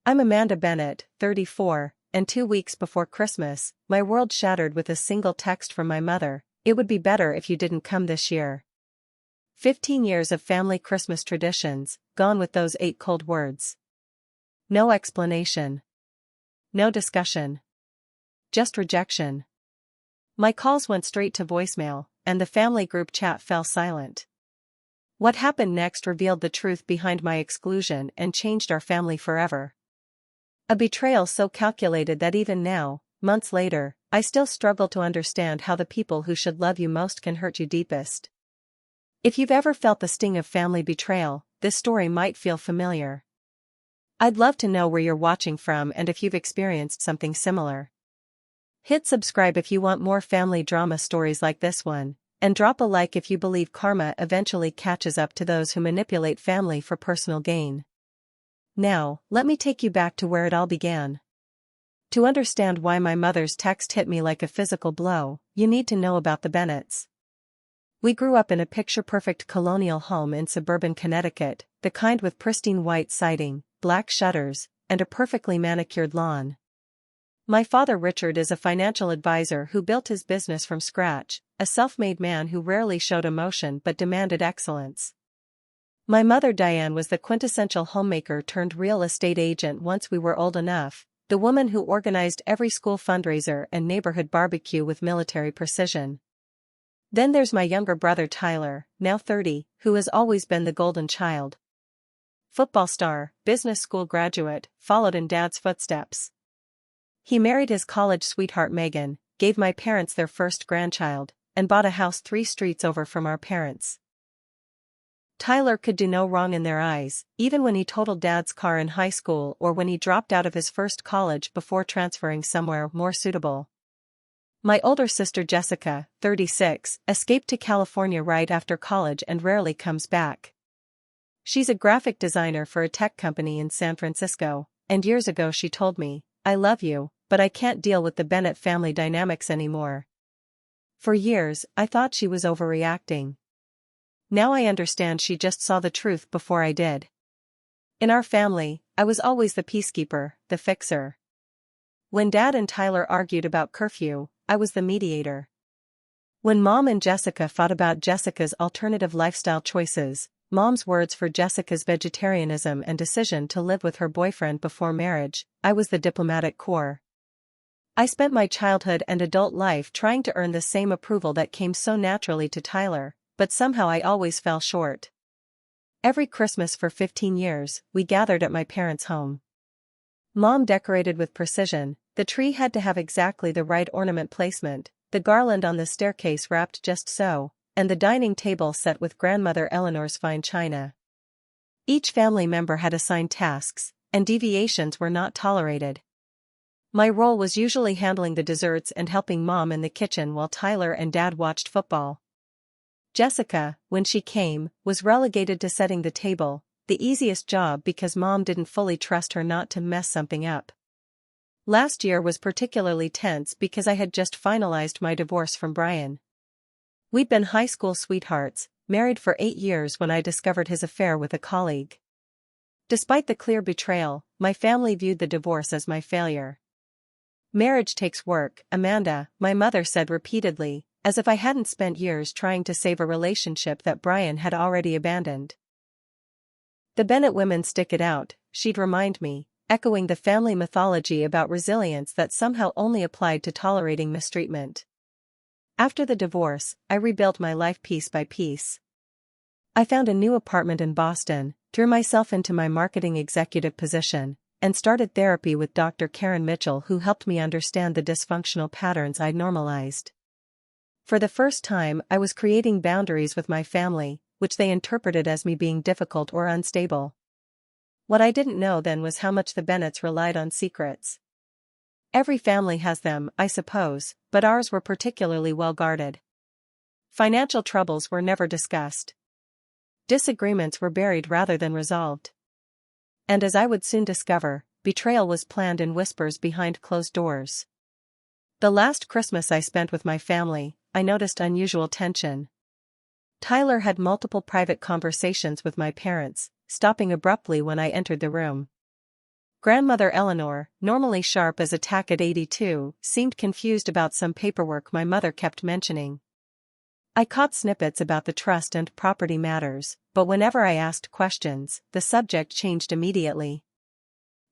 I'm Amanda Bennett, 34, and 2 weeks before Christmas, my world shattered with a single text from my mother: "It would be better if you didn't come this year." 15 years of family Christmas traditions, gone with those 8 cold words. No explanation. No discussion. Just rejection. My calls went straight to voicemail, and the family group chat fell silent. What happened next revealed the truth behind my exclusion and changed our family forever. A betrayal so calculated that even now, months later, I still struggle to understand how the people who should love you most can hurt you deepest. If you've ever felt the sting of family betrayal, this story might feel familiar. I'd love to know where you're watching from and if you've experienced something similar. Hit subscribe if you want more family drama stories like this one, and drop a like if you believe karma eventually catches up to those who manipulate family for personal gain. Now, let me take you back to where it all began. To understand why my mother's text hit me like a physical blow, you need to know about the Bennetts. We grew up in a picture-perfect colonial home in suburban Connecticut, the kind with pristine white siding, black shutters, and a perfectly manicured lawn. My father Richard is a financial advisor who built his business from scratch, a self-made man who rarely showed emotion but demanded excellence. My mother Diane was the quintessential homemaker turned real estate agent once we were old enough, the woman who organized every school fundraiser and neighborhood barbecue with military precision. Then there's my younger brother Tyler, now 30, who has always been the golden child. Football star, business school graduate, followed in Dad's footsteps. He married his college sweetheart Megan, gave my parents their first grandchild, and bought a house 3 streets over from our parents. Tyler could do no wrong in their eyes, even when he totaled Dad's car in high school or when he dropped out of his first college before transferring somewhere more suitable. My older sister Jessica, 36, escaped to California right after college and rarely comes back. She's a graphic designer for a tech company in San Francisco, and years ago she told me, "I love you, but I can't deal with the Bennett family dynamics anymore." For years, I thought she was overreacting. Now I understand she just saw the truth before I did. In our family, I was always the peacekeeper, the fixer. When Dad and Tyler argued about curfew, I was the mediator. When Mom and Jessica fought about Jessica's alternative lifestyle choices, Mom's words for Jessica's vegetarianism and decision to live with her boyfriend before marriage, I was the diplomatic core. I spent my childhood and adult life trying to earn the same approval that came so naturally to Tyler, but somehow I always fell short. Every Christmas for 15 years, we gathered at my parents' home. Mom decorated with precision, the tree had to have exactly the right ornament placement, the garland on the staircase wrapped just so, and the dining table set with grandmother Eleanor's fine china. Each family member had assigned tasks, and deviations were not tolerated. My role was usually handling the desserts and helping Mom in the kitchen while Tyler and Dad watched football. Jessica, when she came, was relegated to setting the table, the easiest job because Mom didn't fully trust her not to mess something up. Last year was particularly tense because I had just finalized my divorce from Brian. We'd been high school sweethearts, married for 8 years when I discovered his affair with a colleague. Despite the clear betrayal, my family viewed the divorce as my failure. "Marriage takes work, Amanda," my mother said repeatedly, as if I hadn't spent years trying to save a relationship that Brian had already abandoned. "The Bennett women stick it out," she'd remind me, echoing the family mythology about resilience that somehow only applied to tolerating mistreatment. After the divorce, I rebuilt my life piece by piece. I found a new apartment in Boston, drew myself into my marketing executive position, and started therapy with Dr. Karen Mitchell, who helped me understand the dysfunctional patterns I'd normalized. For the first time, I was creating boundaries with my family, which they interpreted as me being difficult or unstable. What I didn't know then was how much the Bennetts relied on secrets. Every family has them, I suppose, but ours were particularly well guarded. Financial troubles were never discussed. Disagreements were buried rather than resolved. And as I would soon discover, betrayal was planned in whispers behind closed doors. The last Christmas I spent with my family, I noticed unusual tension. Tyler had multiple private conversations with my parents, stopping abruptly when I entered the room. Grandmother Eleanor, normally sharp as a tack at 82, seemed confused about some paperwork my mother kept mentioning. I caught snippets about the trust and property matters, but whenever I asked questions, the subject changed immediately.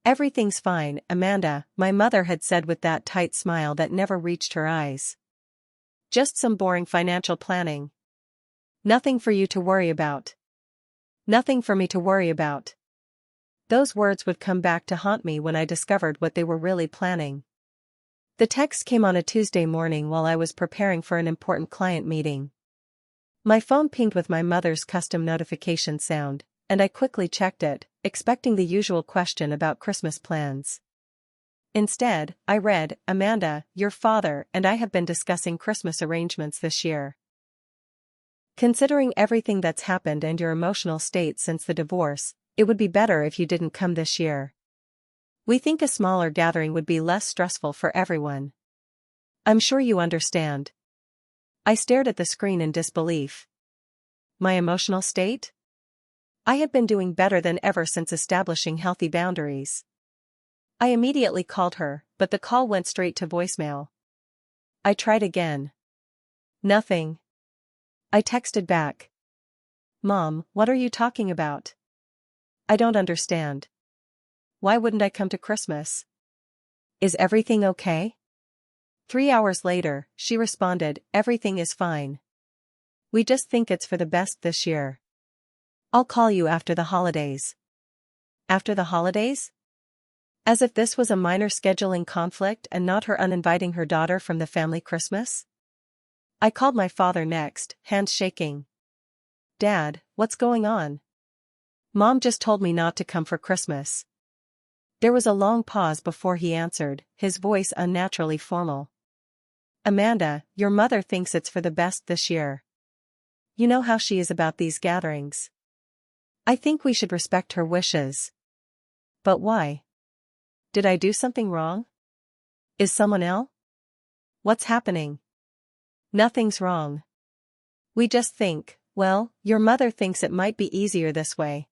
"Everything's fine, Amanda," my mother had said with that tight smile that never reached her eyes. "Just some boring financial planning. Nothing for you to worry about. Nothing for me to worry about." Those words would come back to haunt me when I discovered what they were really planning. The text came on a Tuesday morning while I was preparing for an important client meeting. My phone pinged with my mother's custom notification sound, and I quickly checked it, expecting the usual question about Christmas plans. Instead, I read, "Amanda, your father and I have been discussing Christmas arrangements this year. Considering everything that's happened and your emotional state since the divorce, it would be better if you didn't come this year. We think a smaller gathering would be less stressful for everyone. I'm sure you understand." I stared at the screen in disbelief. My emotional state? I had been doing better than ever since establishing healthy boundaries. I immediately called her, but the call went straight to voicemail. I tried again. Nothing. I texted back. "Mom, what are you talking about? I don't understand. Why wouldn't I come to Christmas? Is everything okay?" 3 hours later, she responded, "Everything is fine. We just think it's for the best this year. I'll call you after the holidays." After the holidays? As if this was a minor scheduling conflict and not her uninviting her daughter from the family Christmas? I called my father next, hands shaking. "Dad, what's going on? Mom just told me not to come for Christmas." There was a long pause before he answered, his voice unnaturally formal. "Amanda, your mother thinks it's for the best this year. You know how she is about these gatherings. I think we should respect her wishes." "But why? Did I do something wrong? Is someone ill? What's happening?" "Nothing's wrong. We just think, well, your mother thinks it might be easier this way.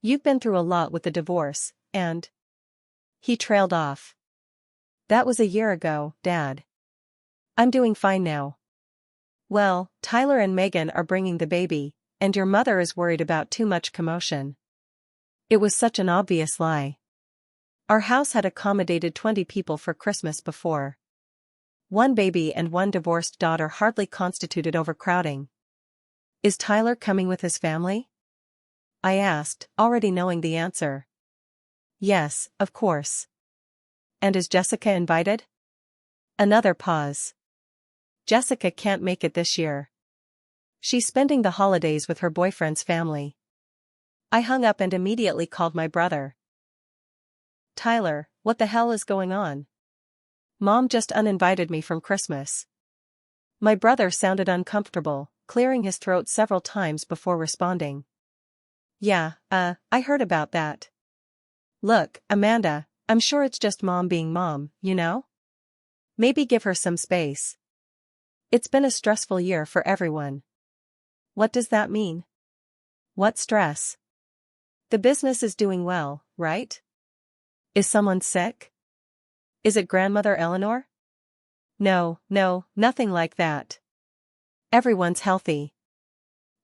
You've been through a lot with the divorce, and..." He trailed off. "That was a year ago, Dad. I'm doing fine now. Well, Tyler and Megan are bringing the baby, and your mother is worried about too much commotion." It was such an obvious lie. Our house had accommodated 20 people for Christmas before. One baby and one divorced daughter hardly constituted overcrowding. "Is Tyler coming with his family?" I asked, already knowing the answer. "Yes, of course." "And is Jessica invited?" Another pause. "Jessica can't make it this year. She's spending the holidays with her boyfriend's family." I hung up and immediately called my brother. "Tyler, what the hell is going on? Mom just uninvited me from Christmas." My brother sounded uncomfortable, clearing his throat several times before responding. "Yeah, I heard about that. Look, Amanda, I'm sure it's just Mom being Mom, you know? Maybe give her some space. It's been a stressful year for everyone." "What does that mean? What stress? The business is doing well, right? Is someone sick? Is it Grandmother Eleanor?" No, nothing like that. Everyone's healthy.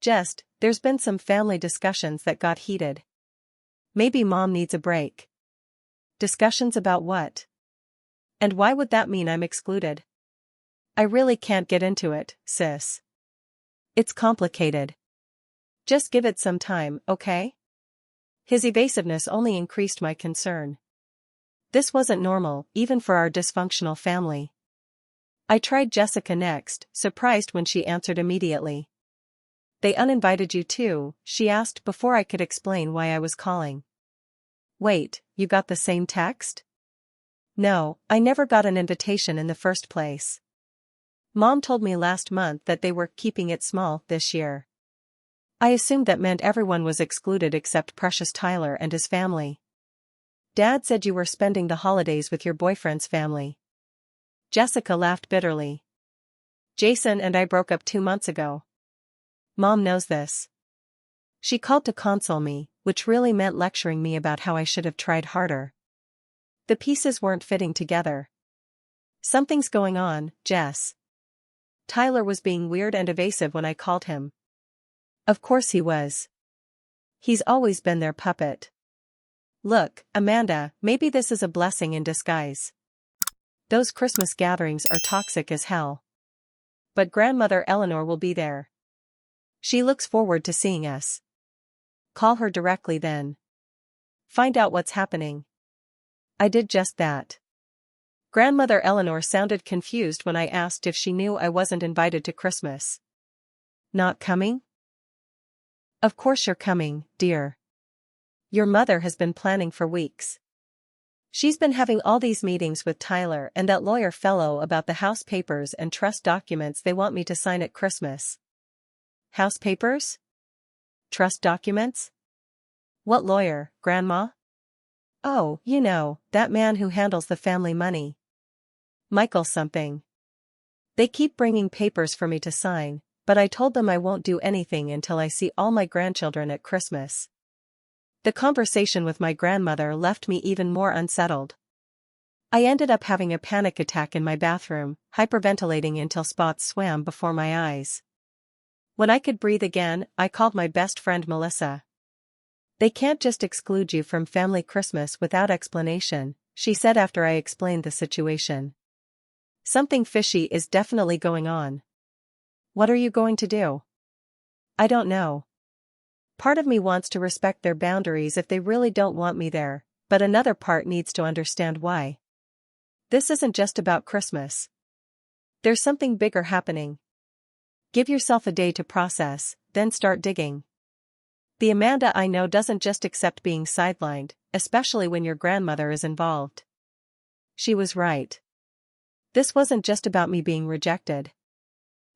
There's been some family discussions that got heated. Maybe Mom needs a break." "Discussions about what? And why would that mean I'm excluded?" "I really can't get into it, sis. It's complicated. Just give it some time, okay?" His evasiveness only increased my concern. This wasn't normal, even for our dysfunctional family. I tried Jessica next, surprised when she answered immediately. "They uninvited you too?" she asked before I could explain why I was calling. "Wait, you got the same text?" "No, I never got an invitation in the first place. Mom told me last month that they were keeping it small this year. I assumed that meant everyone was excluded except precious Tyler and his family." "Dad said you were spending the holidays with your boyfriend's family." Jessica laughed bitterly. "Jason and I broke up 2 months ago. Mom knows this. She called to console me, which really meant lecturing me about how I should have tried harder. The pieces weren't fitting together. Something's going on, Jess. Tyler was being weird and evasive when I called him. Of course he was. He's always been their puppet. Look, Amanda, maybe this is a blessing in disguise. Those Christmas gatherings are toxic as hell. But Grandmother Eleanor will be there. She looks forward to seeing us. Call her directly then. Find out what's happening. I did just that. Grandmother Eleanor sounded confused when I asked if she knew I wasn't invited to Christmas. Not coming? Of course you're coming, dear. Your mother has been planning for weeks. She's been having all these meetings with Tyler and that lawyer fellow about the house papers and trust documents they want me to sign at Christmas. House papers? Trust documents? What lawyer, Grandma? Oh, you know, that man who handles the family money. Michael something. They keep bringing papers for me to sign, but I told them I won't do anything until I see all my grandchildren at Christmas. The conversation with my grandmother left me even more unsettled. I ended up having a panic attack in my bathroom, hyperventilating until spots swam before my eyes. When I could breathe again, I called my best friend Melissa. They can't just exclude you from family Christmas without explanation, she said after I explained the situation. Something fishy is definitely going on. What are you going to do? I don't know. Part of me wants to respect their boundaries if they really don't want me there, but another part needs to understand why. This isn't just about Christmas. There's something bigger happening. Give yourself a day to process, then start digging. The Amanda I know doesn't just accept being sidelined, especially when your grandmother is involved. She was right. This wasn't just about me being rejected.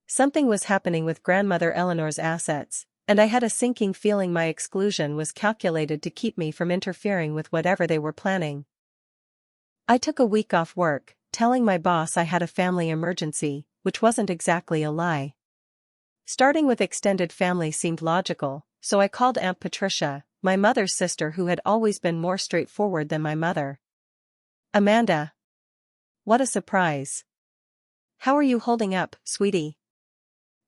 Something was happening with Grandmother Eleanor's assets, and I had a sinking feeling my exclusion was calculated to keep me from interfering with whatever they were planning. I took a week off work, telling my boss I had a family emergency, which wasn't exactly a lie. Starting with extended family seemed logical, so I called Aunt Patricia, my mother's sister who had always been more straightforward than my mother. Amanda. What a surprise. How are you holding up, sweetie?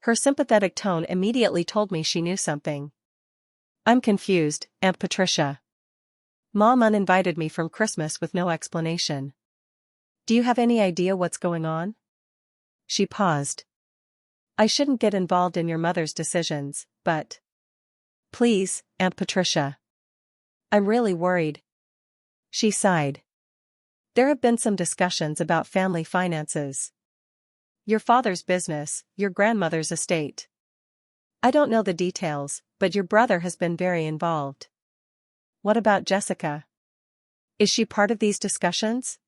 Her sympathetic tone immediately told me she knew something. I'm confused, Aunt Patricia. Mom uninvited me from Christmas with no explanation. Do you have any idea what's going on? She paused. I shouldn't get involved in your mother's decisions, but... Please, Aunt Patricia. I'm really worried. She sighed. There have been some discussions about family finances. Your father's business, your grandmother's estate. I don't know the details, but your brother has been very involved. What about Jessica? Is she part of these discussions?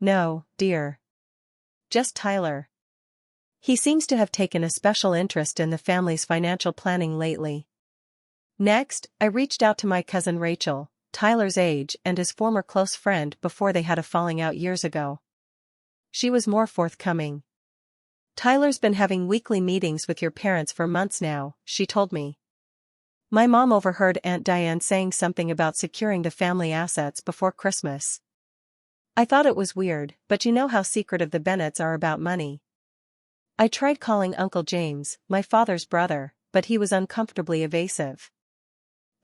No, dear. Just Tyler. He seems to have taken a special interest in the family's financial planning lately. Next, I reached out to my cousin Rachel, Tyler's age and his former close friend before they had a falling out years ago. She was more forthcoming. Tyler's been having weekly meetings with your parents for months now, she told me. My mom overheard Aunt Diane saying something about securing the family assets before Christmas. I thought it was weird, but you know how secretive the Bennetts are about money. I tried calling Uncle James, my father's brother, but he was uncomfortably evasive.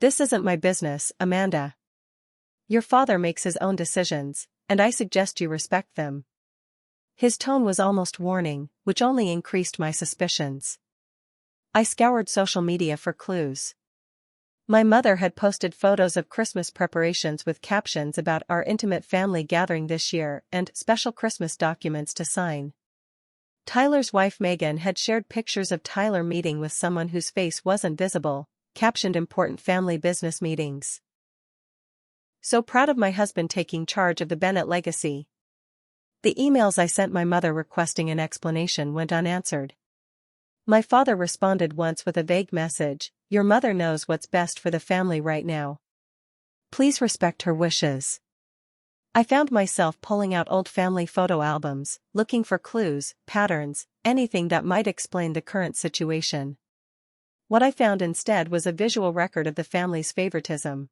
This isn't my business, Amanda. Your father makes his own decisions, and I suggest you respect them. His tone was almost warning, which only increased my suspicions. I scoured social media for clues. My mother had posted photos of Christmas preparations with captions about our intimate family gathering this year and special Christmas documents to sign. Tyler's wife Megan had shared pictures of Tyler meeting with someone whose face wasn't visible, captioned important family business meetings. So proud of my husband taking charge of the Bennett legacy. The emails I sent my mother requesting an explanation went unanswered. My father responded once with a vague message, "Your mother knows what's best for the family right now. Please respect her wishes." I found myself pulling out old family photo albums, looking for clues, patterns, anything that might explain the current situation. What I found instead was a visual record of the family's favoritism.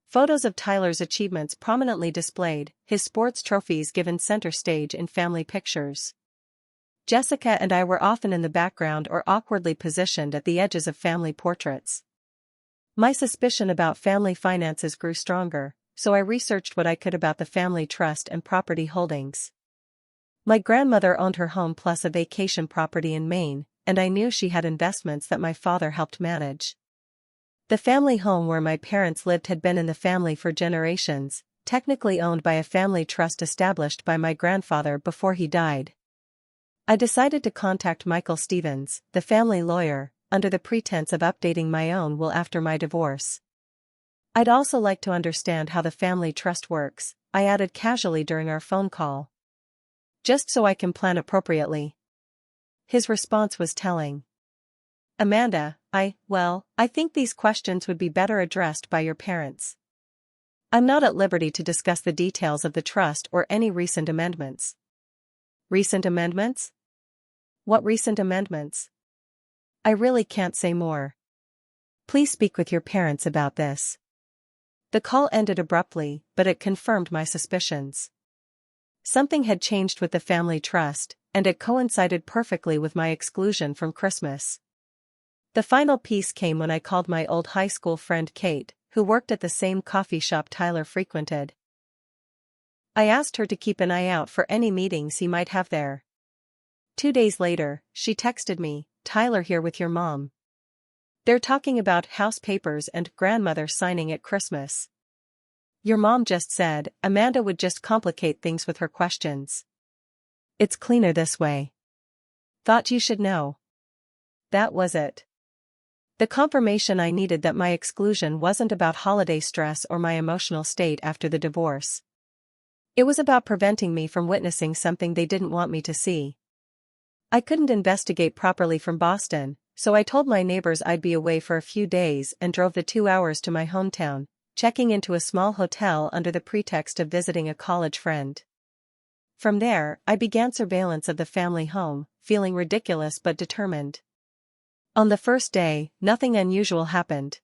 Photos of Tyler's achievements prominently displayed, his sports trophies given center stage in family pictures. Jessica and I were often in the background or awkwardly positioned at the edges of family portraits. My suspicion about family finances grew stronger, so I researched what I could about the family trust and property holdings. My grandmother owned her home plus a vacation property in Maine, and I knew she had investments that my father helped manage. The family home where my parents lived had been in the family for generations, technically owned by a family trust established by my grandfather before he died. I decided to contact Michael Stevens, the family lawyer, under the pretense of updating my own will after my divorce. I'd also like to understand how the family trust works, I added casually during our phone call. Just so I can plan appropriately. His response was telling. Amanda, I think these questions would be better addressed by your parents. I'm not at liberty to discuss the details of the trust or any recent amendments. Recent amendments? What recent amendments? I really can't say more. Please speak with your parents about this. The call ended abruptly, but it confirmed my suspicions. Something had changed with the family trust, and it coincided perfectly with my exclusion from Christmas. The final piece came when I called my old high school friend Kate, who worked at the same coffee shop Tyler frequented. I asked her to keep an eye out for any meetings he might have there. 2 days later, she texted me, Tyler here with your mom. They're talking about house papers and grandmother signing at Christmas. Your mom just said Amanda would just complicate things with her questions. It's cleaner this way. Thought you should know. That was it. The confirmation I needed that my exclusion wasn't about holiday stress or my emotional state after the divorce. It was about preventing me from witnessing something they didn't want me to see. I couldn't investigate properly from Boston, so I told my neighbors I'd be away for a few days and drove the 2 hours to my hometown, checking into a small hotel under the pretext of visiting a college friend. From there, I began surveillance of the family home, feeling ridiculous but determined. On the first day, nothing unusual happened.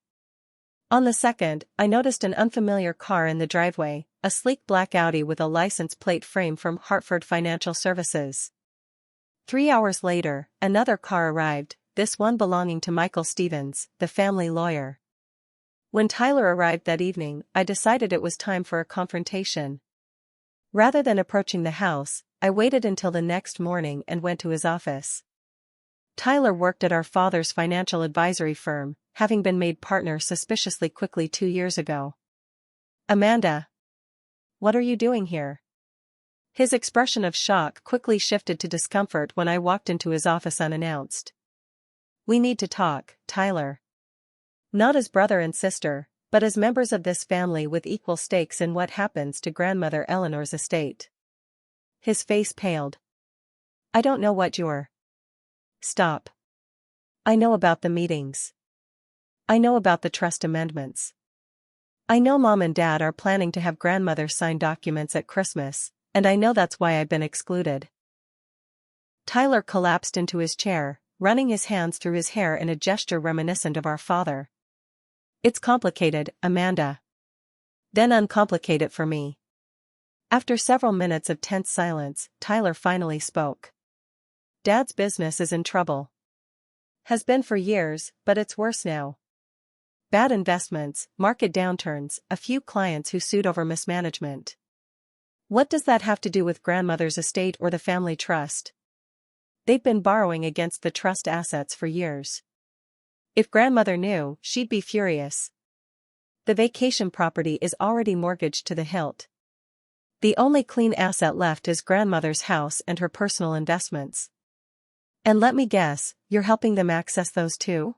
On the second, I noticed an unfamiliar car in the driveway, a sleek black Audi with a license plate frame from Hartford Financial Services. 3 hours later, another car arrived, this one belonging to Michael Stevens, the family lawyer. When Tyler arrived that evening, I decided it was time for a confrontation. Rather than approaching the house, I waited until the next morning and went to his office. Tyler worked at our father's financial advisory firm, having been made partner suspiciously quickly 2 years ago. Amanda. What are you doing here? His expression of shock quickly shifted to discomfort when I walked into his office unannounced. We need to talk, Tyler. Not as brother and sister, but as members of this family with equal stakes in what happens to grandmother Eleanor's estate. His face paled. I don't know what you're. Stop. I know about the meetings. I know about the trust amendments. I know Mom and Dad are planning to have grandmother sign documents at Christmas, and I know that's why I've been excluded. Tyler collapsed into his chair, running his hands through his hair in a gesture reminiscent of our father. It's complicated, Amanda. Then uncomplicate it for me. After several minutes of tense silence, Tyler finally spoke. Dad's business is in trouble. Has been for years, but it's worse now. Bad investments, market downturns, a few clients who sued over mismanagement. What does that have to do with grandmother's estate or the family trust? They've been borrowing against the trust assets for years. If grandmother knew, she'd be furious. The vacation property is already mortgaged to the hilt. The only clean asset left is grandmother's house and her personal investments. And let me guess, you're helping them access those too?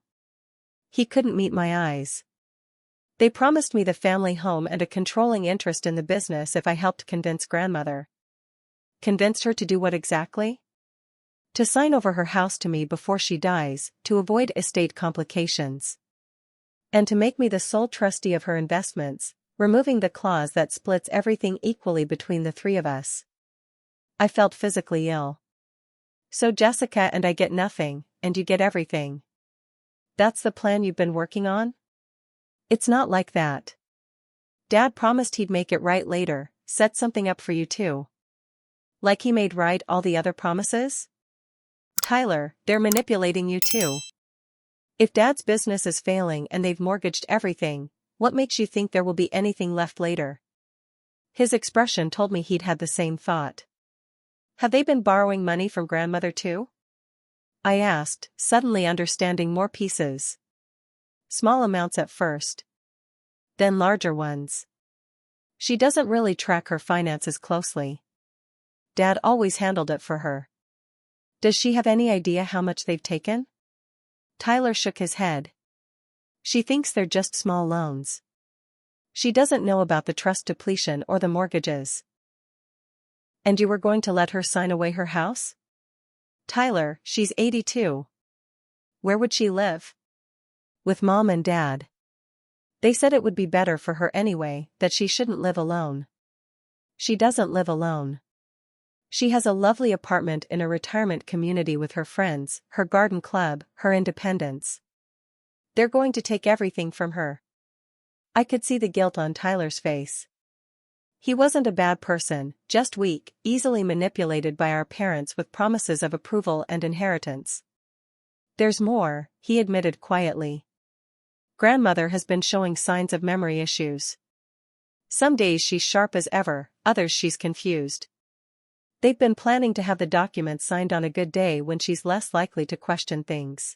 He couldn't meet my eyes. They promised me the family home and a controlling interest in the business if I helped convince grandmother. Convinced her to do what exactly? To sign over her house to me before she dies, to avoid estate complications. And to make me the sole trustee of her investments, removing the clause that splits everything equally between the three of us. I felt physically ill. So Jessica and I get nothing, and you get everything. That's the plan you've been working on? It's not like that. Dad promised he'd make it right later, set something up for you too. Like he made right all the other promises? Tyler, they're manipulating you too. If Dad's business is failing and they've mortgaged everything, what makes you think there will be anything left later? His expression told me he'd had the same thought. Have they been borrowing money from grandmother too? I asked, suddenly understanding more pieces. Small amounts at first. Then larger ones. She doesn't really track her finances closely. Dad always handled it for her. Does she have any idea how much they've taken? Tyler shook his head. She thinks they're just small loans. She doesn't know about the trust depletion or the mortgages. And you were going to let her sign away her house? Tyler, she's 82. Where would she live? With Mom and Dad. They said it would be better for her anyway, that she shouldn't live alone. She doesn't live alone. She has a lovely apartment in a retirement community with her friends, her garden club, her independence. They're going to take everything from her. I could see the guilt on Tyler's face. He wasn't a bad person, just weak, easily manipulated by our parents with promises of approval and inheritance. There's more, he admitted quietly. Grandmother has been showing signs of memory issues. Some days she's sharp as ever, others she's confused. They've been planning to have the documents signed on a good day when she's less likely to question things.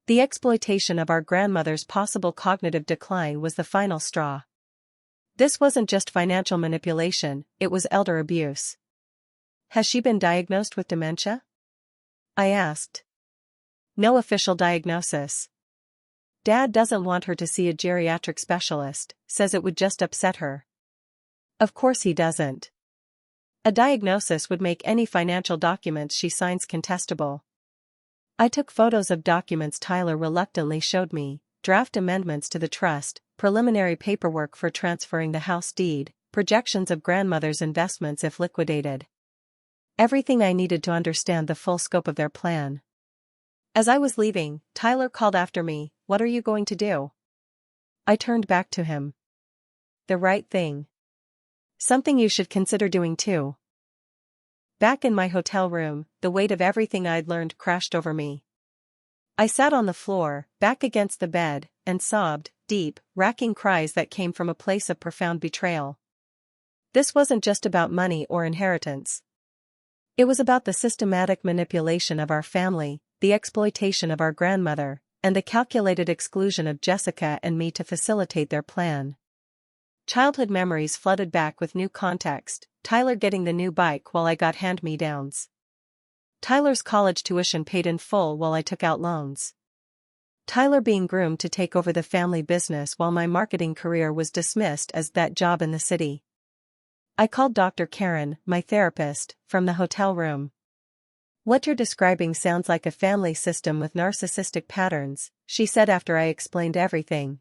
The exploitation of our grandmother's possible cognitive decline was the final straw. This wasn't just financial manipulation, it was elder abuse. Has she been diagnosed with dementia? I asked. No official diagnosis. Dad doesn't want her to see a geriatric specialist, says it would just upset her. Of course he doesn't. A diagnosis would make any financial documents she signs contestable. I took photos of documents Tyler reluctantly showed me, draft amendments to the trust, preliminary paperwork for transferring the house deed, projections of grandmother's investments if liquidated. Everything I needed to understand the full scope of their plan. As I was leaving, Tyler called after me, "What are you going to do?" I turned back to him. The right thing. Something you should consider doing too. Back in my hotel room, the weight of everything I'd learned crashed over me. I sat on the floor, back against the bed, and sobbed, deep, racking cries that came from a place of profound betrayal. This wasn't just about money or inheritance. It was about the systematic manipulation of our family, the exploitation of our grandmother, and the calculated exclusion of Jessica and me to facilitate their plan. Childhood memories flooded back with new context, Tyler getting the new bike while I got hand-me-downs. Tyler's college tuition paid in full while I took out loans. Tyler being groomed to take over the family business while my marketing career was dismissed as that job in the city. I called Dr. Karen, my therapist, from the hotel room. "What you're describing sounds like a family system with narcissistic patterns," she said after I explained everything.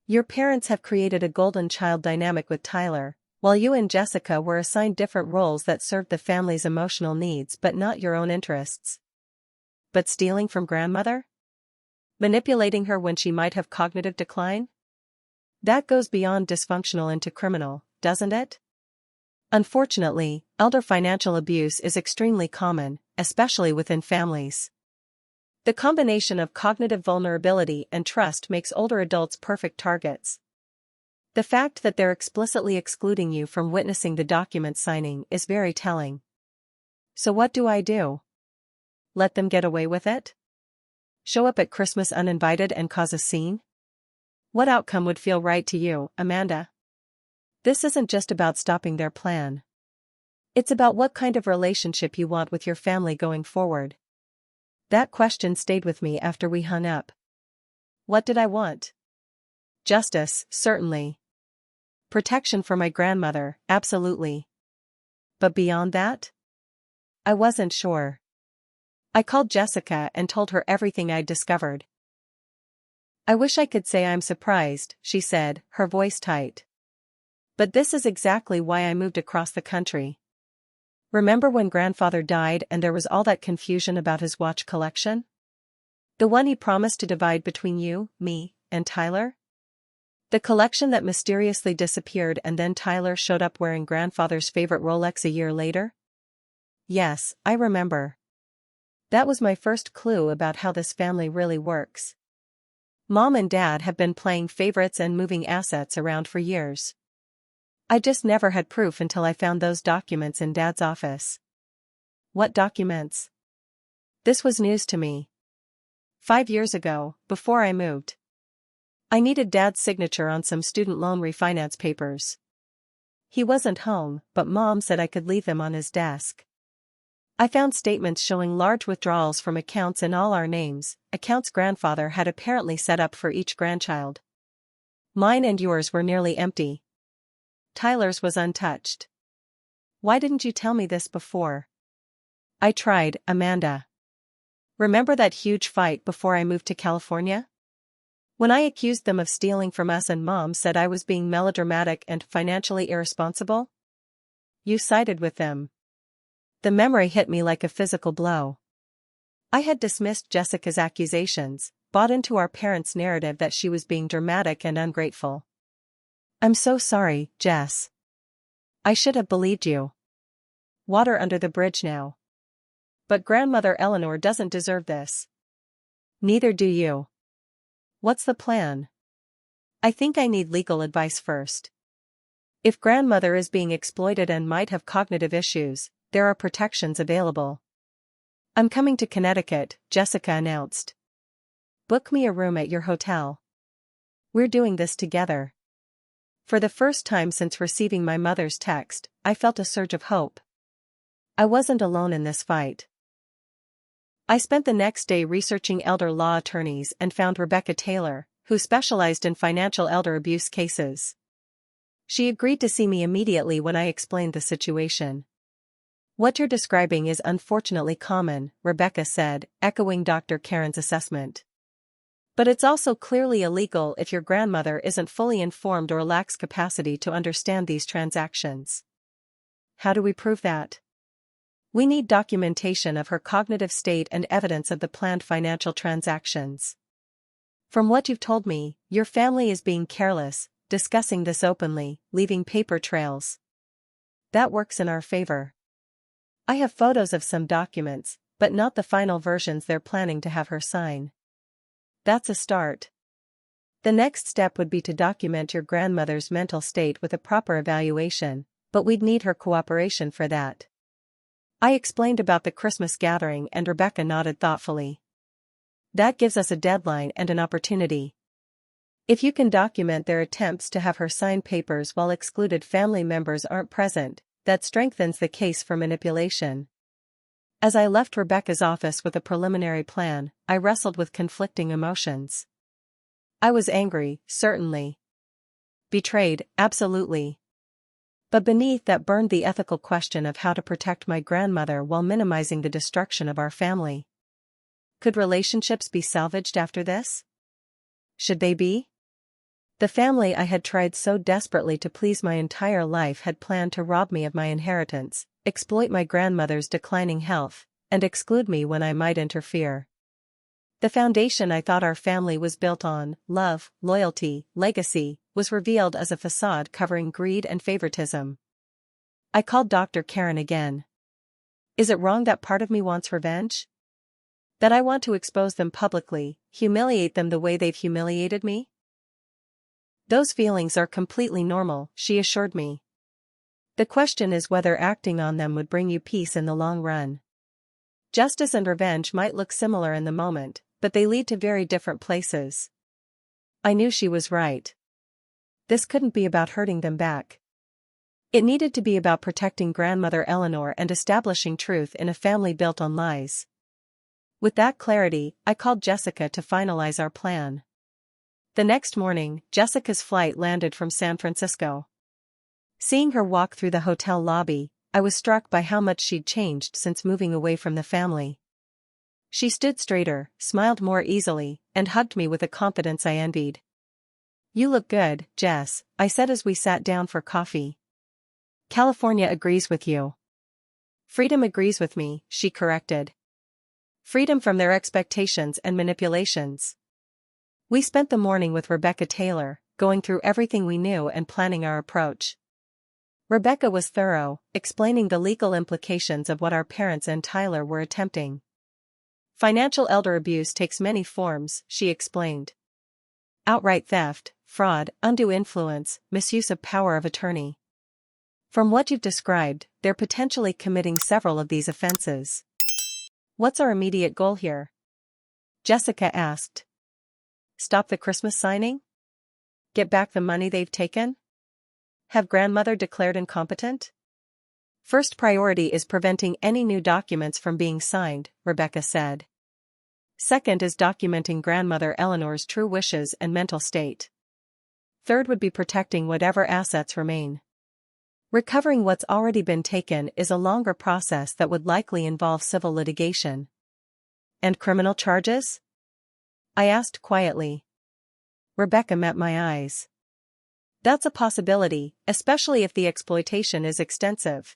"Your parents have created a golden child dynamic with Tyler, while you and Jessica were assigned different roles that served the family's emotional needs but not your own interests." But stealing from grandmother? Manipulating her when she might have cognitive decline? That goes beyond dysfunctional into criminal, doesn't it? Unfortunately, elder financial abuse is extremely common, especially within families. The combination of cognitive vulnerability and trust makes older adults perfect targets. The fact that they're explicitly excluding you from witnessing the document signing is very telling. So what do I do? Let them get away with it? Show up at Christmas uninvited and cause a scene? What outcome would feel right to you, Amanda? This isn't just about stopping their plan. It's about what kind of relationship you want with your family going forward. That question stayed with me after we hung up. What did I want? Justice, certainly. Protection for my grandmother, absolutely. But beyond that? I wasn't sure. I called Jessica and told her everything I'd discovered. "I wish I could say I'm surprised," she said, her voice tight. "But this is exactly why I moved across the country. Remember when grandfather died and there was all that confusion about his watch collection? The one he promised to divide between you, me, and Tyler? The collection that mysteriously disappeared and then Tyler showed up wearing grandfather's favorite Rolex a year later? Yes, I remember. That was my first clue about how this family really works. Mom and Dad have been playing favorites and moving assets around for years. I just never had proof until I found those documents in Dad's office. What documents? This was news to me. 5 years ago, before I moved, I needed Dad's signature on some student loan refinance papers. He wasn't home, but Mom said I could leave them on his desk. I found statements showing large withdrawals from accounts in all our names, accounts grandfather had apparently set up for each grandchild. Mine and yours were nearly empty. Tyler's was untouched. Why didn't you tell me this before? I tried, Amanda. Remember that huge fight before I moved to California? When I accused them of stealing from us and Mom said I was being melodramatic and financially irresponsible? You sided with them. The memory hit me like a physical blow. I had dismissed Jessica's accusations, bought into our parents' narrative that she was being dramatic and ungrateful. I'm so sorry, Jess. I should have believed you. Water under the bridge now. But Grandmother Eleanor doesn't deserve this. Neither do you. What's the plan? I think I need legal advice first. If Grandmother is being exploited and might have cognitive issues, there are protections available. I'm coming to Connecticut, Jessica announced. Book me a room at your hotel. We're doing this together. For the first time since receiving my mother's text, I felt a surge of hope. I wasn't alone in this fight. I spent the next day researching elder law attorneys and found Rebecca Taylor, who specialized in financial elder abuse cases. She agreed to see me immediately when I explained the situation. What you're describing is unfortunately common, Rebecca said, echoing Dr. Karen's assessment. But it's also clearly illegal if your grandmother isn't fully informed or lacks capacity to understand these transactions. How do we prove that? We need documentation of her cognitive state and evidence of the planned financial transactions. From what you've told me, your family is being careless, discussing this openly, leaving paper trails. That works in our favor. I have photos of some documents, but not the final versions they're planning to have her sign. That's a start. The next step would be to document your grandmother's mental state with a proper evaluation, but we'd need her cooperation for that. I explained about the Christmas gathering and Rebecca nodded thoughtfully. That gives us a deadline and an opportunity. If you can document their attempts to have her sign papers while excluded family members aren't present, that strengthens the case for manipulation. As I left Rebecca's office with a preliminary plan, I wrestled with conflicting emotions. I was angry, certainly. Betrayed, absolutely. But beneath that burned the ethical question of how to protect my grandmother while minimizing the destruction of our family. Could relationships be salvaged after this? Should they be? The family I had tried so desperately to please my entire life had planned to rob me of my inheritance, exploit my grandmother's declining health, and exclude me when I might interfere. The foundation I thought our family was built on, love, loyalty, legacy, was revealed as a facade covering greed and favoritism. I called Dr. Karen again. Is it wrong that part of me wants revenge? That I want to expose them publicly, humiliate them the way they've humiliated me? Those feelings are completely normal, she assured me. The question is whether acting on them would bring you peace in the long run. Justice and revenge might look similar in the moment, but they lead to very different places. I knew she was right. This couldn't be about hurting them back. It needed to be about protecting Grandmother Eleanor and establishing truth in a family built on lies. With that clarity, I called Jessica to finalize our plan. The next morning, Jessica's flight landed from San Francisco. Seeing her walk through the hotel lobby, I was struck by how much she'd changed since moving away from the family. She stood straighter, smiled more easily, and hugged me with a confidence I envied. You look good, Jess, I said as we sat down for coffee. California agrees with you. Freedom agrees with me, she corrected. Freedom from their expectations and manipulations. We spent the morning with Rebecca Taylor, going through everything we knew and planning our approach. Rebecca was thorough, explaining the legal implications of what our parents and Tyler were attempting. Financial elder abuse takes many forms, she explained. Outright theft, fraud, undue influence, misuse of power of attorney. From what you've described, they're potentially committing several of these offenses. What's our immediate goal here? Jessica asked. Stop the Christmas signing? Get back the money they've taken? Have grandmother declared incompetent? First priority is preventing any new documents from being signed, Rebecca said. Second is documenting grandmother Eleanor's true wishes and mental state. Third would be protecting whatever assets remain. Recovering what's already been taken is a longer process that would likely involve civil litigation. And criminal charges? I asked quietly. Rebecca met my eyes. That's a possibility, especially if the exploitation is extensive.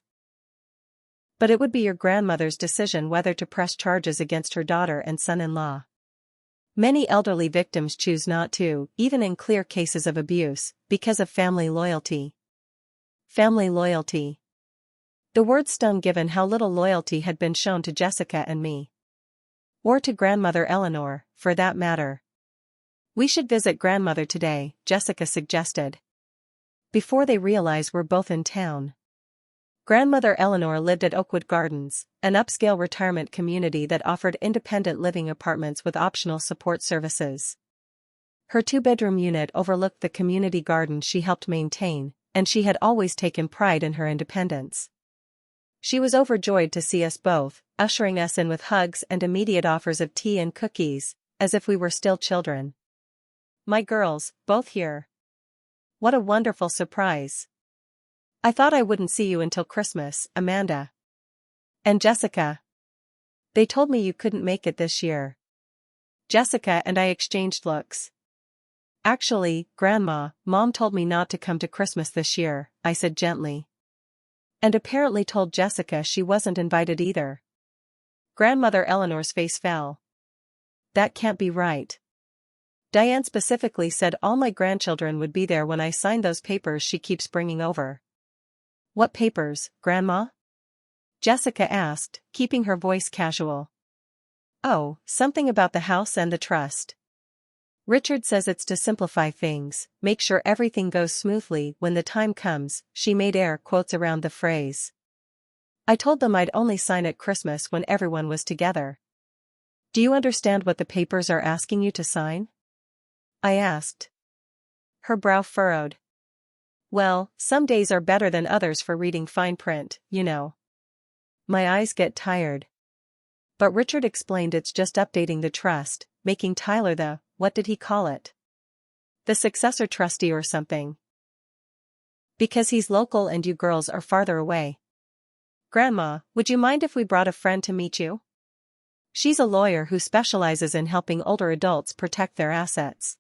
But it would be your grandmother's decision whether to press charges against her daughter and son-in-law. Many elderly victims choose not to, even in clear cases of abuse, because of family loyalty. Family loyalty. The word stung given how little loyalty had been shown to Jessica and me. Or to grandmother Eleanor, for that matter. We should visit grandmother today, Jessica suggested. Before they realize we're both in town. Grandmother Eleanor lived at Oakwood Gardens, an upscale retirement community that offered independent living apartments with optional support services. Her two-bedroom unit overlooked the community garden she helped maintain, and she had always taken pride in her independence. She was overjoyed to see us both, ushering us in with hugs and immediate offers of tea and cookies, as if we were still children. My girls, both here. What a wonderful surprise. I thought I wouldn't see you until Christmas, Amanda. And Jessica. They told me you couldn't make it this year. Jessica and I exchanged looks. Actually, Grandma, Mom told me not to come to Christmas this year, I said gently. And apparently told Jessica she wasn't invited either. Grandmother Eleanor's face fell. That can't be right. Diane specifically said all my grandchildren would be there when I signed those papers she keeps bringing over. What papers, Grandma? Jessica asked, keeping her voice casual. Oh, something about the house and the trust. Richard says it's to simplify things, make sure everything goes smoothly when the time comes, she made air quotes around the phrase. I told them I'd only sign at Christmas when everyone was together. Do you understand what the papers are asking you to sign? I asked. Her brow furrowed. Well, some days are better than others for reading fine print, you know. My eyes get tired. But Richard explained it's just updating the trust, making Tyler the, what did he call it? The successor trustee or something. Because he's local and you girls are farther away. Grandma, would you mind if we brought a friend to meet you? She's a lawyer who specializes in helping older adults protect their assets.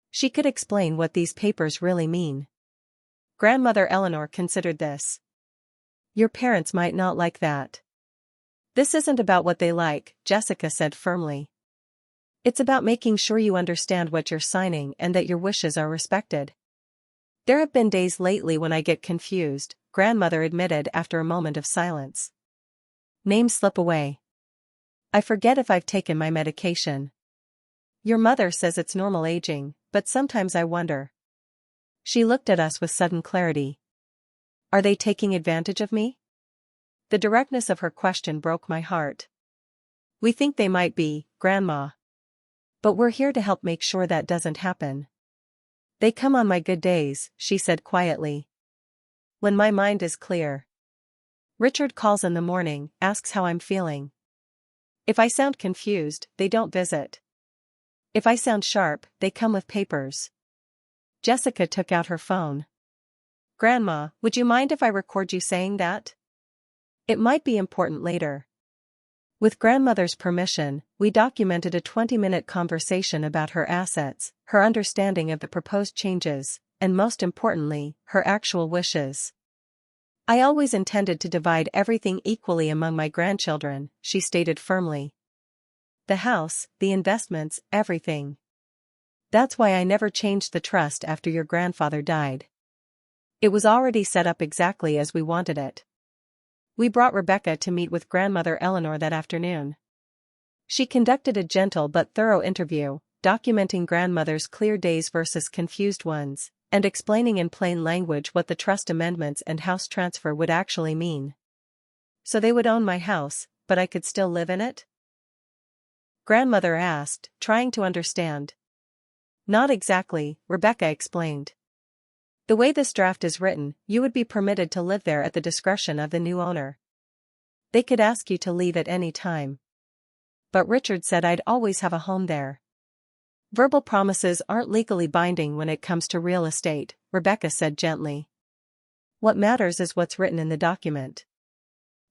She could explain what these papers really mean. Grandmother Eleanor considered this. Your parents might not like that. This isn't about what they like, Jessica said firmly. It's about making sure you understand what you're signing and that your wishes are respected. There have been days lately when I get confused, Grandmother admitted after a moment of silence. Names slip away. I forget if I've taken my medication. Your mother says it's normal aging, but sometimes I wonder. She looked at us with sudden clarity. Are they taking advantage of me? The directness of her question broke my heart. We think they might be, Grandma. But we're here to help make sure that doesn't happen. They come on my good days, she said quietly. When my mind is clear. Richard calls in the morning, asks how I'm feeling. If I sound confused, they don't visit. If I sound sharp, they come with papers. Jessica took out her phone. Grandma, would you mind if I record you saying that? It might be important later. With grandmother's permission, we documented a 20-minute conversation about her assets, her understanding of the proposed changes, and most importantly, her actual wishes. I always intended to divide everything equally among my grandchildren, she stated firmly. The house, the investments, everything. That's why I never changed the trust after your grandfather died. It was already set up exactly as we wanted it. We brought Rebecca to meet with grandmother Eleanor that afternoon. She conducted a gentle but thorough interview, documenting grandmother's clear days versus confused ones, and explaining in plain language what the trust amendments and house transfer would actually mean. So they would own my house, but I could still live in it? Grandmother asked, trying to understand. Not exactly, Rebecca explained. The way this draft is written, you would be permitted to live there at the discretion of the new owner. They could ask you to leave at any time. But Richard said I'd always have a home there. Verbal promises aren't legally binding when it comes to real estate, Rebecca said gently. What matters is what's written in the document.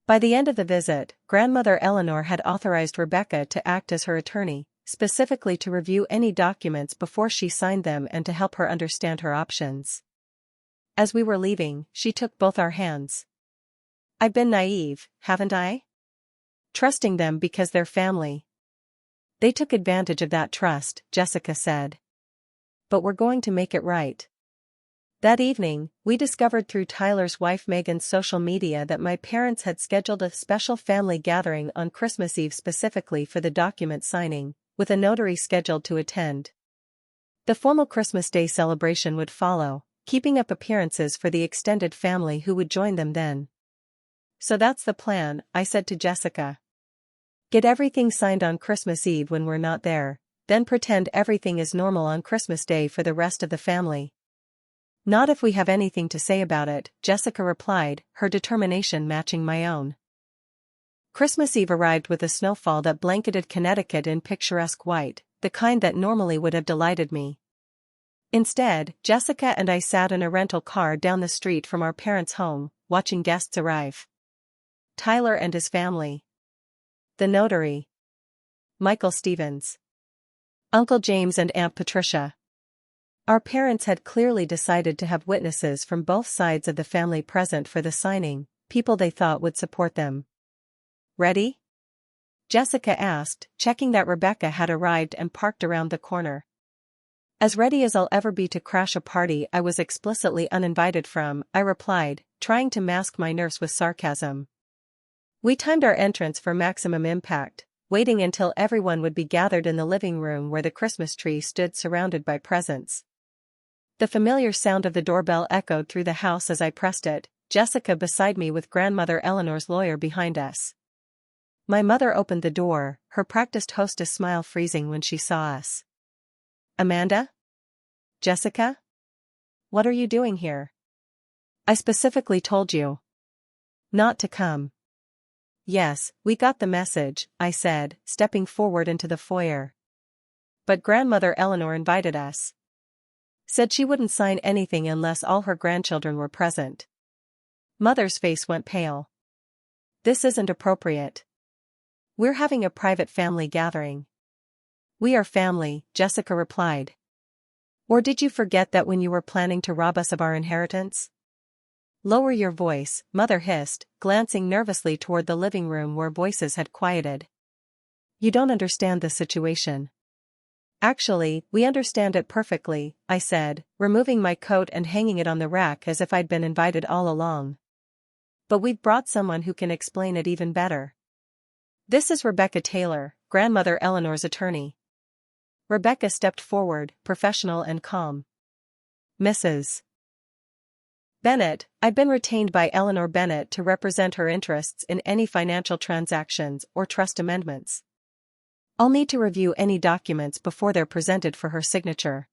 By the end of the visit, grandmother Eleanor had authorized Rebecca to act as her attorney, specifically to review any documents before she signed them and to help her understand her options. As we were leaving, she took both our hands. I've been naive, haven't I? Trusting them because they're family. They took advantage of that trust, Jessica said. But we're going to make it right. That evening, we discovered through Tyler's wife Megan's social media that my parents had scheduled a special family gathering on Christmas Eve specifically for the document signing, with a notary scheduled to attend. The formal Christmas Day celebration would follow, keeping up appearances for the extended family who would join them then. So that's the plan, I said to Jessica. Get everything signed on Christmas Eve when we're not there, then pretend everything is normal on Christmas Day for the rest of the family. Not if we have anything to say about it, Jessica replied, her determination matching my own. Christmas Eve arrived with a snowfall that blanketed Connecticut in picturesque white, the kind that normally would have delighted me. Instead, Jessica and I sat in a rental car down the street from our parents' home, watching guests arrive. Tyler and his family. The notary. Michael Stevens. Uncle James and Aunt Patricia. Our parents had clearly decided to have witnesses from both sides of the family present for the signing, people they thought would support them. Ready? Jessica asked, checking that Rebecca had arrived and parked around the corner. As ready as I'll ever be to crash a party I was explicitly uninvited from, I replied, trying to mask my nerves with sarcasm. We timed our entrance for maximum impact, waiting until everyone would be gathered in the living room where the Christmas tree stood surrounded by presents. The familiar sound of the doorbell echoed through the house as I pressed it, Jessica beside me with grandmother Eleanor's lawyer behind us. My mother opened the door, her practiced hostess smile freezing when she saw us. Amanda? Jessica? What are you doing here? I specifically told you not to come. Yes, we got the message, I said, stepping forward into the foyer. But grandmother Eleanor invited us. Said she wouldn't sign anything unless all her grandchildren were present. Mother's face went pale. This isn't appropriate. We're having a private family gathering. We are family, Jessica replied. Or did you forget that when you were planning to rob us of our inheritance? Lower your voice, Mother hissed, glancing nervously toward the living room where voices had quieted. You don't understand the situation. Actually, we understand it perfectly, I said, removing my coat and hanging it on the rack as if I'd been invited all along. But we've brought someone who can explain it even better. This is Rebecca Taylor, grandmother Eleanor's attorney. Rebecca stepped forward, professional and calm. Mrs. Bennett, I've been retained by Eleanor Bennett to represent her interests in any financial transactions or trust amendments. I'll need to review any documents before they're presented for her signature.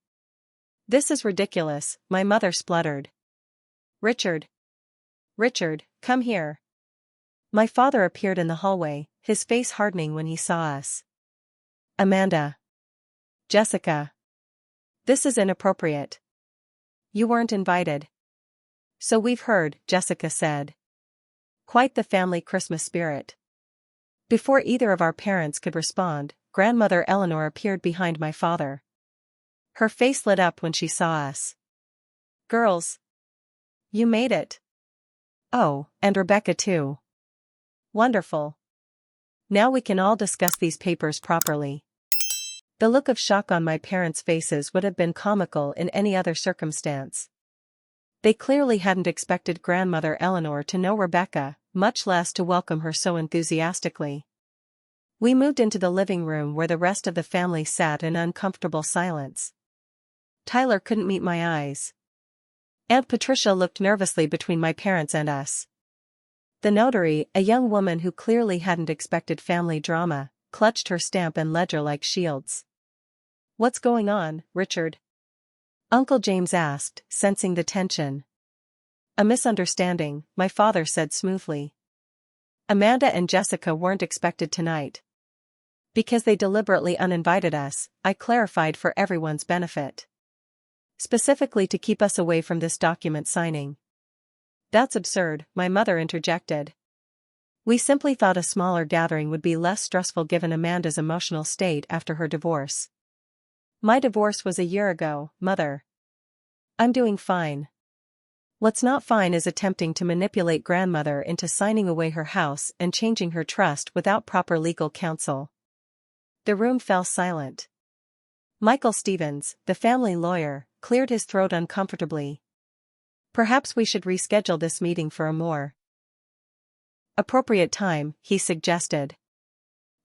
This is ridiculous, my mother spluttered. Richard, come here. My father appeared in the hallway, his face hardening when he saw us. Amanda. Jessica. This is inappropriate. You weren't invited. So we've heard, Jessica said. Quite the family Christmas spirit. Before either of our parents could respond, grandmother Eleanor appeared behind my father. Her face lit up when she saw us. Girls. You made it. Oh, and Rebecca too. Wonderful. Now we can all discuss these papers properly. The look of shock on my parents' faces would have been comical in any other circumstance. They clearly hadn't expected grandmother Eleanor to know Rebecca, much less to welcome her so enthusiastically. We moved into the living room where the rest of the family sat in uncomfortable silence. Tyler couldn't meet my eyes. Aunt Patricia looked nervously between my parents and us. The notary, a young woman who clearly hadn't expected family drama, clutched her stamp and ledger like shields. "What's going on, Richard?" Uncle James asked, sensing the tension. "A misunderstanding," my father said smoothly. "Amanda and Jessica weren't expected tonight. Because they deliberately uninvited us, I clarified for everyone's benefit. Specifically to keep us away from this document signing." "That's absurd," my mother interjected. "We simply thought a smaller gathering would be less stressful given Amanda's emotional state after her divorce." "My divorce was a year ago, Mother. I'm doing fine." "What's not fine is attempting to manipulate grandmother into signing away her house and changing her trust without proper legal counsel." The room fell silent. Michael Stevens, the family lawyer, cleared his throat uncomfortably. "Perhaps we should reschedule this meeting for a more appropriate time," he suggested.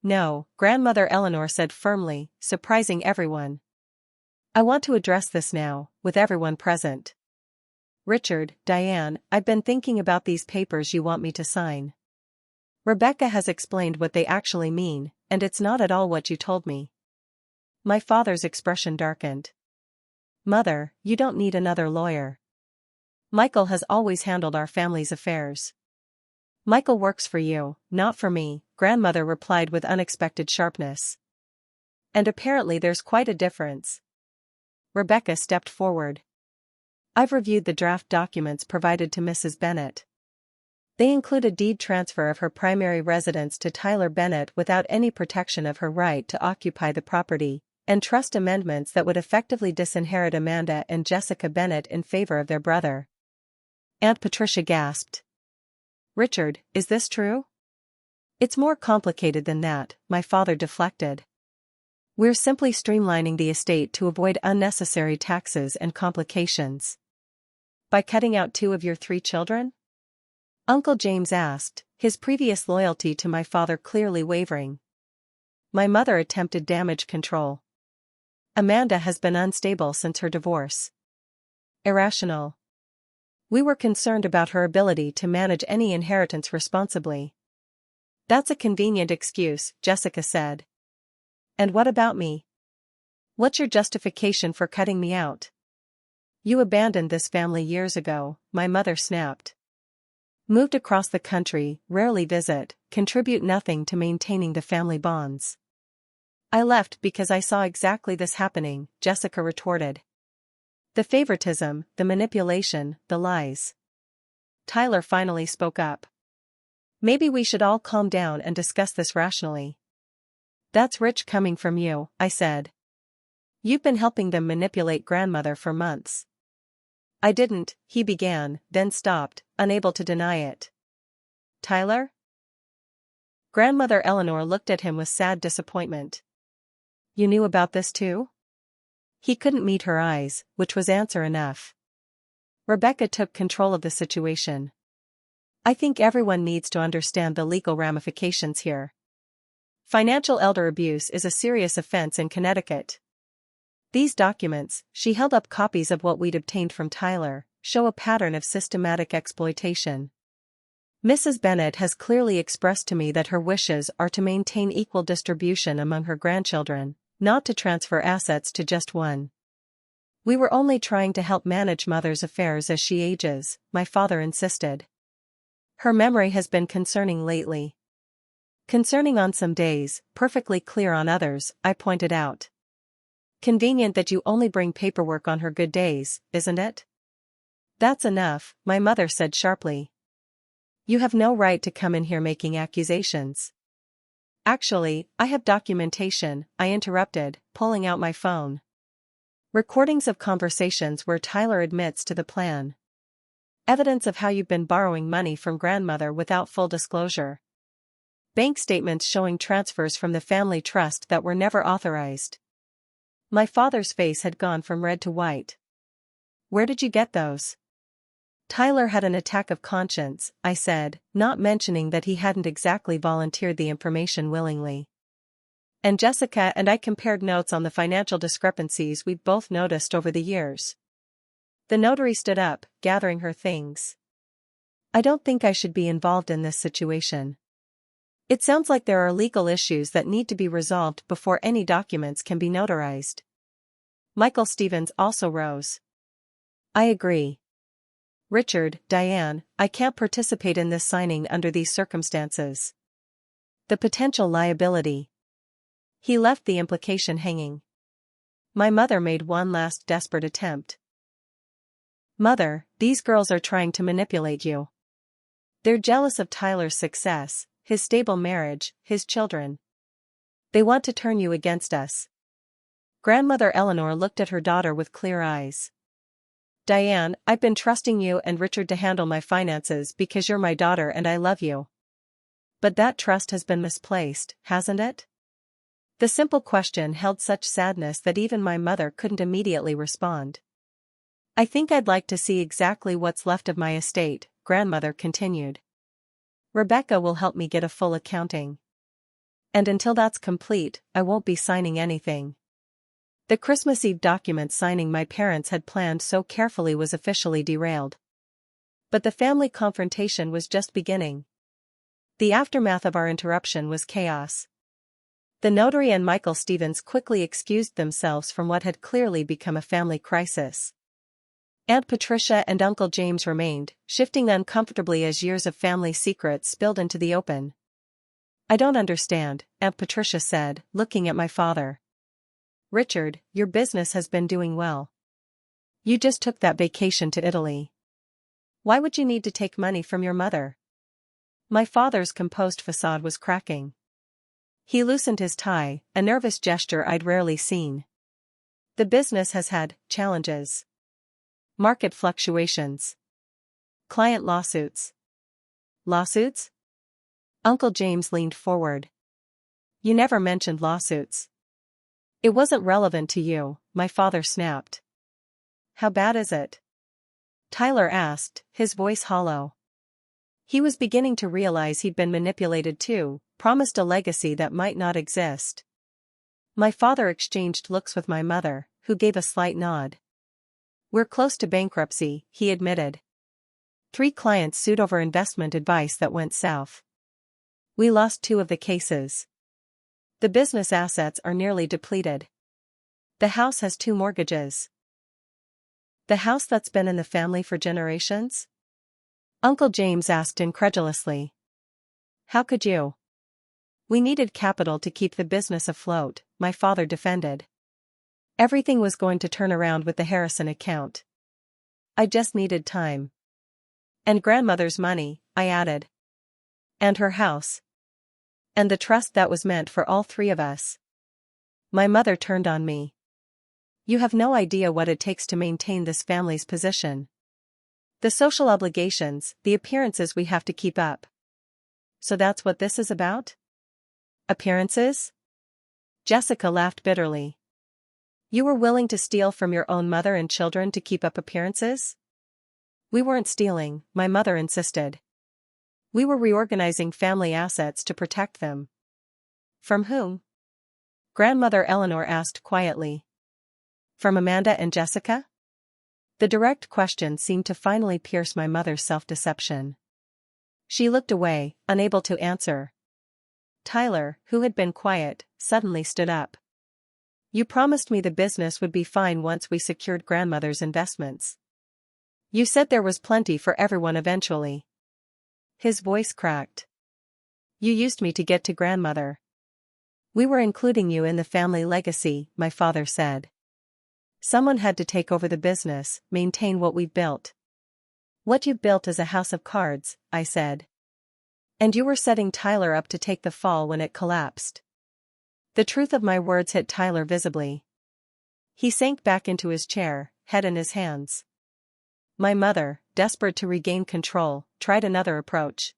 "No," grandmother Eleanor said firmly, surprising everyone. "I want to address this now, with everyone present. Richard, Diane, I've been thinking about these papers you want me to sign. Rebecca has explained what they actually mean, and it's not at all what you told me." My father's expression darkened. "Mother, you don't need another lawyer. Michael has always handled our family's affairs." "Michael works for you, not for me," grandmother replied with unexpected sharpness. "And apparently there's quite a difference." Rebecca stepped forward. "I've reviewed the draft documents provided to Mrs. Bennett. They include a deed transfer of her primary residence to Tyler Bennett without any protection of her right to occupy the property, and trust amendments that would effectively disinherit Amanda and Jessica Bennett in favor of their brother." Aunt Patricia gasped. "Richard, is this true?" "It's more complicated than that," my father deflected. "We're simply streamlining the estate to avoid unnecessary taxes and complications." "By cutting out 2 of your 3 children?" Uncle James asked, his previous loyalty to my father clearly wavering. My mother attempted damage control. "Amanda has been unstable since her divorce. Irrational. We were concerned about her ability to manage any inheritance responsibly." "That's a convenient excuse," Jessica said. "And what about me? What's your justification for cutting me out?" "You abandoned this family years ago," my mother snapped. "Moved across the country, rarely visit, contribute nothing to maintaining the family bonds." "I left because I saw exactly this happening," Jessica retorted. "The favoritism, the manipulation, the lies." Tyler finally spoke up. "Maybe we should all calm down and discuss this rationally." "That's rich coming from you," I said. "You've been helping them manipulate grandmother for months." "I didn't," he began, then stopped, unable to deny it. "Tyler?" Grandmother Eleanor looked at him with sad disappointment. "You knew about this too?" He couldn't meet her eyes, which was answer enough. Rebecca took control of the situation. "I think everyone needs to understand the legal ramifications here. Financial elder abuse is a serious offense in Connecticut. These documents," she held up copies of what we'd obtained from Tyler, "show a pattern of systematic exploitation. Mrs. Bennett has clearly expressed to me that her wishes are to maintain equal distribution among her grandchildren, not to transfer assets to just one. We were only trying to help manage mother's affairs as she ages," my father insisted. "Her memory has been concerning lately." "Concerning on some days, perfectly clear on others," I pointed out. "Convenient that you only bring paperwork on her good days, isn't it?" "That's enough," my mother said sharply. "You have no right to come in here making accusations." "Actually, I have documentation," I interrupted, pulling out my phone. "Recordings of conversations where Tyler admits to the plan. Evidence of how you've been borrowing money from grandmother without full disclosure. Bank statements showing transfers from the family trust that were never authorized. My father's face had gone from red to white. Where did you get those? Tyler had an attack of conscience, I said, not mentioning that he hadn't exactly volunteered the information willingly. And Jessica and I compared notes on the financial discrepancies we'd both noticed over the years. The notary stood up, gathering her things. I don't think I should be involved in this situation. It sounds like there are legal issues that need to be resolved before any documents can be notarized. Michael Stevens also rose. I agree. Richard, Diane, I can't participate in this signing under these circumstances. The potential liability. He left the implication hanging. My mother made one last desperate attempt. Mother, these girls are trying to manipulate you. They're jealous of Tyler's success, his stable marriage, his children. They want to turn you against us. Grandmother Eleanor looked at her daughter with clear eyes. Diane, I've been trusting you and Richard to handle my finances because you're my daughter and I love you. But that trust has been misplaced, hasn't it? The simple question held such sadness that even my mother couldn't immediately respond. I think I'd like to see exactly what's left of my estate, grandmother continued. Rebecca will help me get a full accounting. And until that's complete, I won't be signing anything. The Christmas Eve document signing my parents had planned so carefully was officially derailed. But the family confrontation was just beginning. The aftermath of our interruption was chaos. The notary and Michael Stevens quickly excused themselves from what had clearly become a family crisis. Aunt Patricia and Uncle James remained, shifting uncomfortably as years of family secrets spilled into the open. I don't understand, Aunt Patricia said, looking at my father. Richard, your business has been doing well. You just took that vacation to Italy. Why would you need to take money from your mother? My father's composed facade was cracking. He loosened his tie, a nervous gesture I'd rarely seen. The business has had challenges. Market fluctuations. Client lawsuits. Lawsuits? Uncle James leaned forward. You never mentioned lawsuits. It wasn't relevant to you, my father snapped. How bad is it? Tyler asked, his voice hollow. He was beginning to realize he'd been manipulated too, promised a legacy that might not exist. My father exchanged looks with my mother, who gave a slight nod. We're close to bankruptcy, he admitted. 3 clients sued over investment advice that went south. We lost 2 of the cases. The business assets are nearly depleted. The house has 2 mortgages. The house that's been in the family for generations? Uncle James asked incredulously. How could you? We needed capital to keep the business afloat, my father defended. Everything was going to turn around with the Harrison account. I just needed time. And grandmother's money, I added. And her house. And the trust that was meant for all 3 of us. My mother turned on me. You have no idea what it takes to maintain this family's position. The social obligations, the appearances we have to keep up. So that's what this is about? Appearances? Jessica laughed bitterly. You were willing to steal from your own mother and children to keep up appearances? We weren't stealing, my mother insisted. We were reorganizing family assets to protect them. From whom? Grandmother Eleanor asked quietly. From Amanda and Jessica? The direct question seemed to finally pierce my mother's self-deception. She looked away, unable to answer. Tyler, who had been quiet, suddenly stood up. You promised me the business would be fine once we secured grandmother's investments. You said there was plenty for everyone eventually. His voice cracked. You used me to get to grandmother. We were including you in the family legacy, my father said. Someone had to take over the business, maintain what we've built. What you've built is a house of cards, I said. And you were setting Tyler up to take the fall when it collapsed. The truth of my words hit Tyler visibly. He sank back into his chair, head in his hands. My mother, desperate to regain control, tried another approach.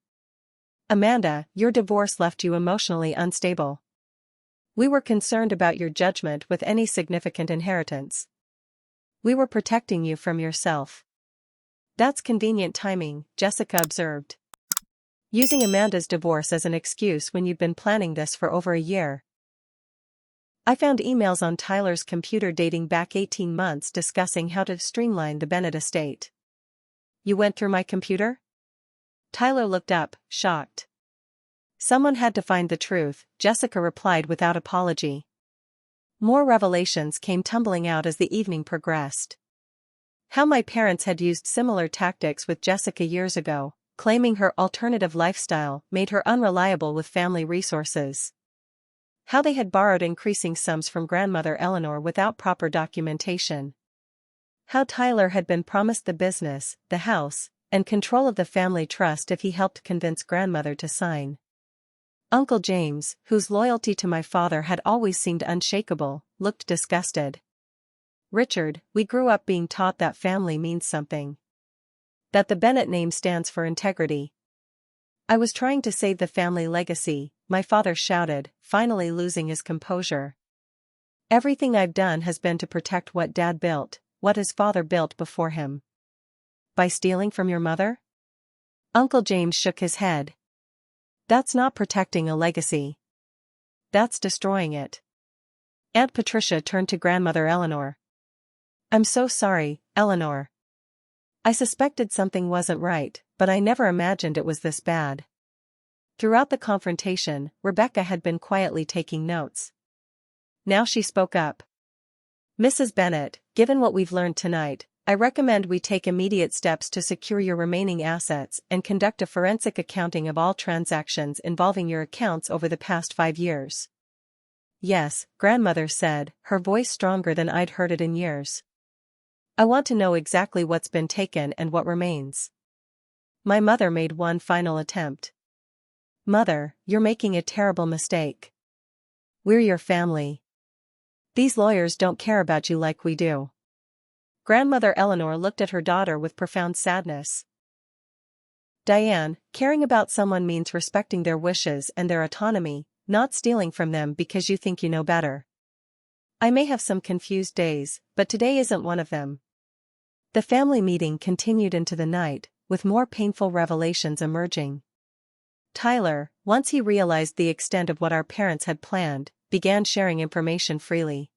Amanda, your divorce left you emotionally unstable. We were concerned about your judgment with any significant inheritance. We were protecting you from yourself. That's convenient timing, Jessica observed. Using Amanda's divorce as an excuse when you'd been planning this for over a year. I found emails on Tyler's computer dating back 18 months discussing how to streamline the Bennett estate. You went through my computer? Tyler looked up, shocked. Someone had to find the truth, Jessica replied without apology. More revelations came tumbling out as the evening progressed. How my parents had used similar tactics with Jessica years ago, claiming her alternative lifestyle made her unreliable with family resources. How they had borrowed increasing sums from grandmother Eleanor without proper documentation. How Tyler had been promised the business, the house, and control of the family trust if he helped convince grandmother to sign. Uncle James, whose loyalty to my father had always seemed unshakable, looked disgusted. Richard, we grew up being taught that family means something. That the Bennett name stands for integrity. I was trying to save the family legacy, my father shouted, finally losing his composure. Everything I've done has been to protect what Dad built, what his father built before him. By stealing from your mother? Uncle James shook his head. That's not protecting a legacy. That's destroying it. Aunt Patricia turned to grandmother Eleanor. I'm so sorry, Eleanor. I suspected something wasn't right, but I never imagined it was this bad. Throughout the confrontation, Rebecca had been quietly taking notes. Now she spoke up. Mrs. Bennett, given what we've learned tonight, I recommend we take immediate steps to secure your remaining assets and conduct a forensic accounting of all transactions involving your accounts over the past 5 years. Yes, grandmother said, her voice stronger than I'd heard it in years. I want to know exactly what's been taken and what remains. My mother made one final attempt. Mother, you're making a terrible mistake. We're your family. These lawyers don't care about you like we do. Grandmother Eleanor looked at her daughter with profound sadness. Diane, caring about someone means respecting their wishes and their autonomy, not stealing from them because you think you know better. I may have some confused days, but today isn't one of them. The family meeting continued into the night, with more painful revelations emerging. Tyler, once he realized the extent of what our parents had planned, began sharing information freely.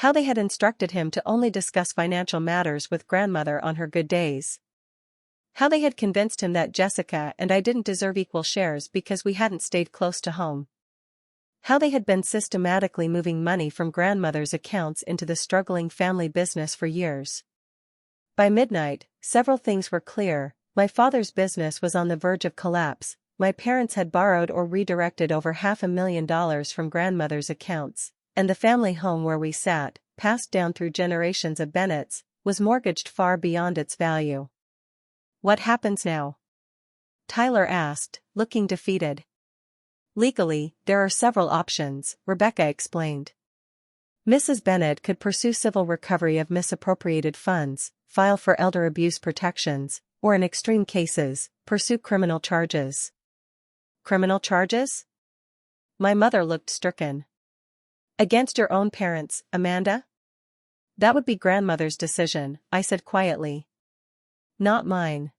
How they had instructed him to only discuss financial matters with grandmother on her good days. How they had convinced him that Jessica and I didn't deserve equal shares because we hadn't stayed close to home. How they had been systematically moving money from grandmother's accounts into the struggling family business for years. By midnight, several things were clear. My father's business was on the verge of collapse. My parents had borrowed or redirected over $500,000 from grandmother's accounts, and the family home where we sat, passed down through generations of Bennetts, was mortgaged far beyond its value. What happens now? Tyler asked, looking defeated. Legally, there are several options, Rebecca explained. Mrs. Bennett could pursue civil recovery of misappropriated funds, file for elder abuse protections, or in extreme cases, pursue criminal charges. Criminal charges? My mother looked stricken. Against your own parents, Amanda? That would be grandmother's decision, I said quietly. Not mine.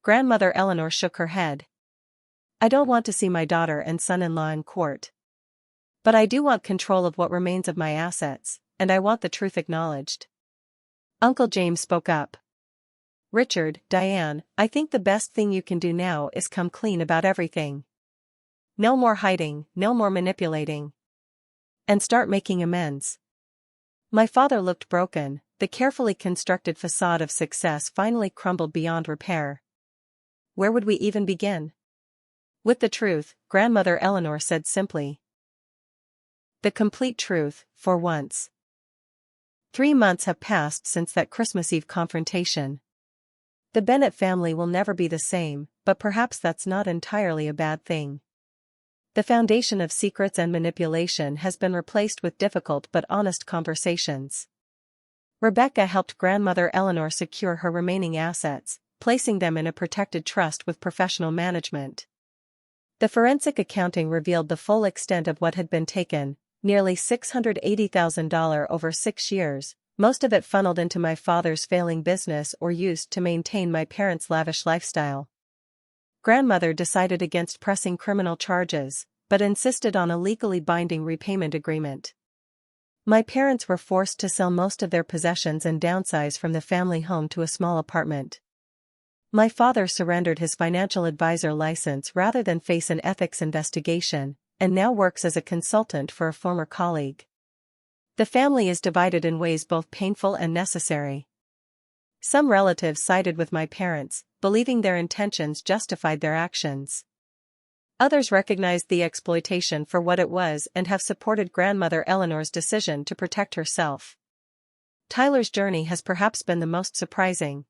Grandmother Eleanor shook her head. I don't want to see my daughter and son-in-law in court. But I do want control of what remains of my assets, and I want the truth acknowledged. Uncle James spoke up. Richard, Diane, I think the best thing you can do now is come clean about everything. No more hiding, no more manipulating. And start making amends. My father looked broken, the carefully constructed facade of success finally crumbled beyond repair. Where would we even begin? With the truth, grandmother Eleanor said simply. The complete truth, for once. 3 months have passed since that Christmas Eve confrontation. The Bennett family will never be the same, but perhaps that's not entirely a bad thing. The foundation of secrets and manipulation has been replaced with difficult but honest conversations. Rebecca helped grandmother Eleanor secure her remaining assets, placing them in a protected trust with professional management. The forensic accounting revealed the full extent of what had been taken, nearly $680,000 over 6 years, most of it funneled into my father's failing business or used to maintain my parents' lavish lifestyle. Grandmother decided against pressing criminal charges, but insisted on a legally binding repayment agreement. My parents were forced to sell most of their possessions and downsize from the family home to a small apartment. My father surrendered his financial advisor license rather than face an ethics investigation, and now works as a consultant for a former colleague. The family is divided in ways both painful and necessary. Some relatives sided with my parents, believing their intentions justified their actions. Others recognized the exploitation for what it was and have supported grandmother Eleanor's decision to protect herself. Tyler's journey has perhaps been the most surprising.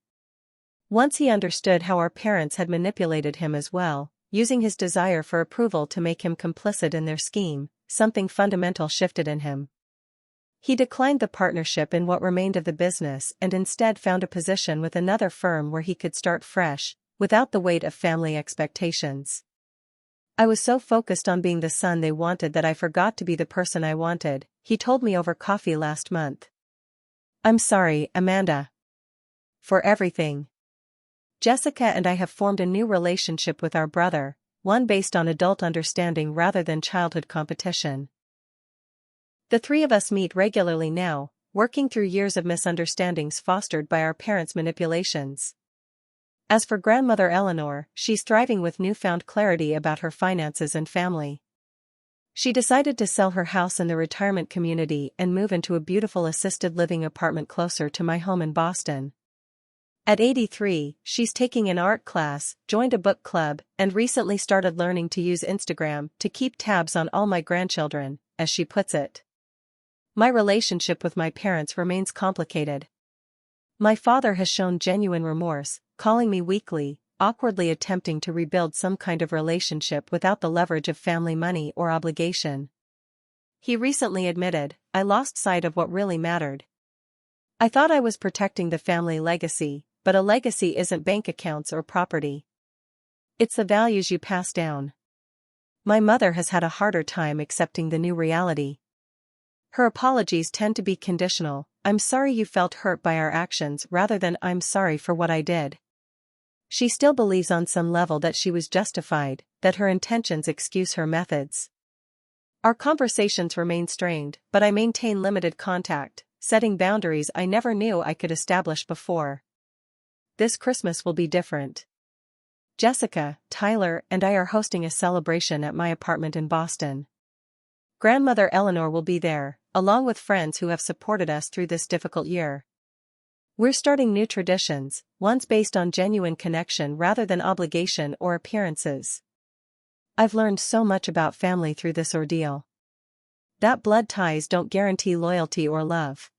Once he understood how our parents had manipulated him as well, using his desire for approval to make him complicit in their scheme, something fundamental shifted in him. He declined the partnership in what remained of the business and instead found a position with another firm where he could start fresh, without the weight of family expectations. I was so focused on being the son they wanted that I forgot to be the person I wanted, he told me over coffee last month. I'm sorry, Amanda. For everything. Jessica and I have formed a new relationship with our brother, one based on adult understanding rather than childhood competition. The three of us meet regularly now, working through years of misunderstandings fostered by our parents' manipulations. As for grandmother Eleanor, she's thriving with newfound clarity about her finances and family. She decided to sell her house in the retirement community and move into a beautiful assisted living apartment closer to my home in Boston. At 83, she's taking an art class, joined a book club, and recently started learning to use Instagram to keep tabs on all my grandchildren, as she puts it. My relationship with my parents remains complicated. My father has shown genuine remorse, calling me weakly, awkwardly attempting to rebuild some kind of relationship without the leverage of family money or obligation. He recently admitted, I lost sight of what really mattered. I thought I was protecting the family legacy, but a legacy isn't bank accounts or property. It's the values you pass down. My mother has had a harder time accepting the new reality. Her apologies tend to be conditional, I'm sorry you felt hurt by our actions rather than I'm sorry for what I did. She still believes on some level that she was justified, that her intentions excuse her methods. Our conversations remain strained, but I maintain limited contact, setting boundaries I never knew I could establish before. This Christmas will be different. Jessica, Tyler, and I are hosting a celebration at my apartment in Boston. Grandmother Eleanor will be there, along with friends who have supported us through this difficult year. We're starting new traditions, ones based on genuine connection rather than obligation or appearances. I've learned so much about family through this ordeal. That blood ties don't guarantee loyalty or love.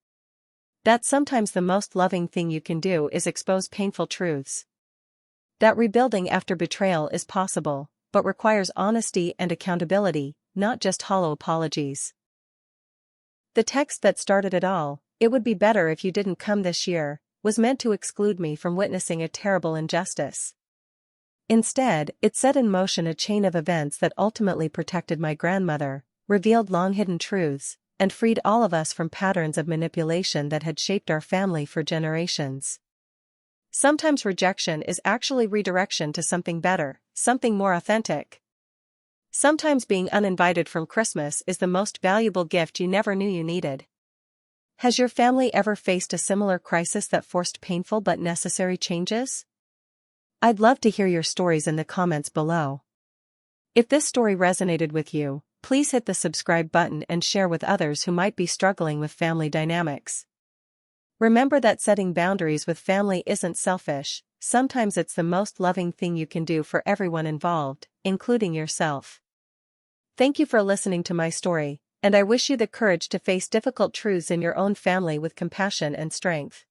That sometimes the most loving thing you can do is expose painful truths. That rebuilding after betrayal is possible, but requires honesty and accountability, not just hollow apologies. The text that started it all, "It would be better if you didn't come this year," was meant to exclude me from witnessing a terrible injustice. Instead, it set in motion a chain of events that ultimately protected my grandmother, revealed long-hidden truths, and freed all of us from patterns of manipulation that had shaped our family for generations. Sometimes rejection is actually redirection to something better, something more authentic. Sometimes being uninvited from Christmas is the most valuable gift you never knew you needed. Has your family ever faced a similar crisis that forced painful but necessary changes? I'd love to hear your stories in the comments below. If this story resonated with you, please hit the subscribe button and share with others who might be struggling with family dynamics. Remember that setting boundaries with family isn't selfish, sometimes it's the most loving thing you can do for everyone involved, including yourself. Thank you for listening to my story, and I wish you the courage to face difficult truths in your own family with compassion and strength.